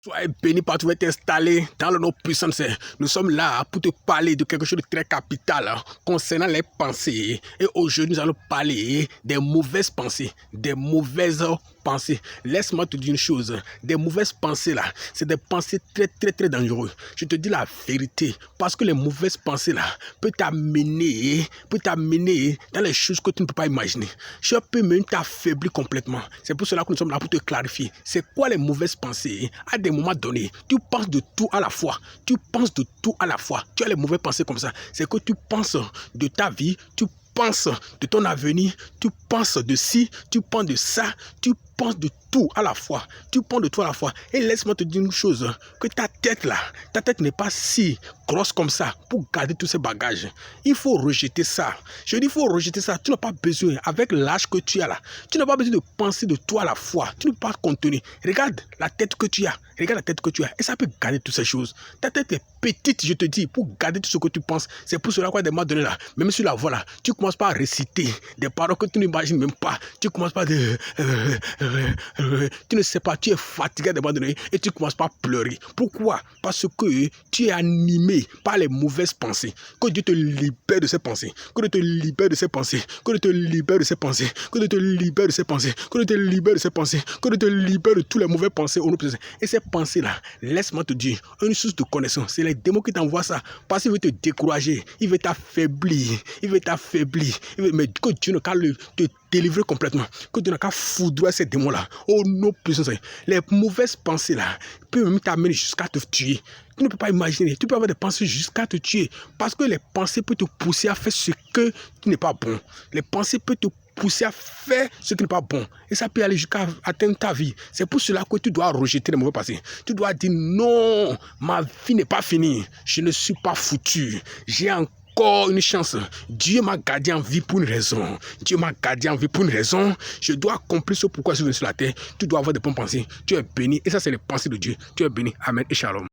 Sois béni par tu vas t'installer dans le nom puissant. Nous sommes là pour te parler de quelque chose de très capital concernant les pensées. Et aujourd'hui, nous allons parler des mauvaises pensées. Des mauvaises pensées. Laisse-moi te dire une chose. Des mauvaises pensées là, c'est des pensées très dangereuses. Je te dis la vérité. Parce que les mauvaises pensées là peuvent t'amener dans les choses que tu ne peux pas imaginer. Ça peut même t'affaiblir complètement. C'est pour cela que nous sommes là pour te clarifier. C'est quoi les mauvaises pensées? À des moments donnés, tu penses de tout à la fois. Tu penses de tout à la fois. Tu as les mauvaises pensées comme ça. C'est que tu penses de ta vie, tu penses de ton avenir, tu penses de ci, tu penses de ça, tu penses de tout à la fois. Tu penses de tout à la fois. Et laisse-moi te dire une chose, que ta tête n'est pas si grosse comme ça pour garder tous ces bagages. Il faut rejeter ça. Je dis, il faut rejeter ça. Tu n'as pas besoin, avec l'âge que tu as là, tu n'as pas besoin de penser de tout à la fois. Tu ne peux pas contenir. Regarde la tête que tu as. Regarde la tête que tu as. Et ça peut garder toutes ces choses. Ta tête est petite, je te dis, pour garder tout ce que tu penses. C'est pour cela qu'à des moments donnés là, même sur la voie là, tu commences pas à réciter des paroles que tu n'imagines même pas. Tu commences pas de... tu ne sais pas, tu es fatigué à des moments donnés et tu commences pas à pleurer. Pourquoi? Parce que tu es animé par les mauvaises pensées. Que Dieu te libère de ces pensées. Que Dieu te libère de ces pensées. Que Dieu te libère de ces pensées. Que Dieu te libère de ces pensées. Que Dieu te libère de ces pensées. Que Dieu te libère de tous les mauvaises pensées. Et ces pensées-là, laisse-moi te dire, une source de connaissance, c'est les démons qui t'envoient ça. Parce qu'il veut te décourager. Il veut t'affaiblir. Il veut t'affaiblir. Mais que Dieu ne peut te délivrer complètement. Que Dieu n'a qu'à foudroyer ces démons-là. Oh non, puissance. Les mauvaises pensées-là peuvent même t'amener jusqu'à te tuer. Tu ne peux pas imaginer. Tu peux avoir des pensées jusqu'à te tuer. Parce que les pensées peuvent te pousser à faire ce qui n'est pas bon. Les pensées peuvent te pousser à faire ce qui n'est pas bon. Et ça peut aller jusqu'à atteindre ta vie. C'est pour cela que tu dois rejeter les mauvais pensées. Tu dois dire non, ma vie n'est pas finie. Je ne suis pas foutu. J'ai encore une chance. Dieu m'a gardé en vie pour une raison. Dieu m'a gardé en vie pour une raison. Je dois accomplir ce pourquoi je suis venu sur la terre. Tu dois avoir de bonnes pensées. Tu es béni. Et ça, c'est les pensées de Dieu. Tu es béni. Amen et shalom.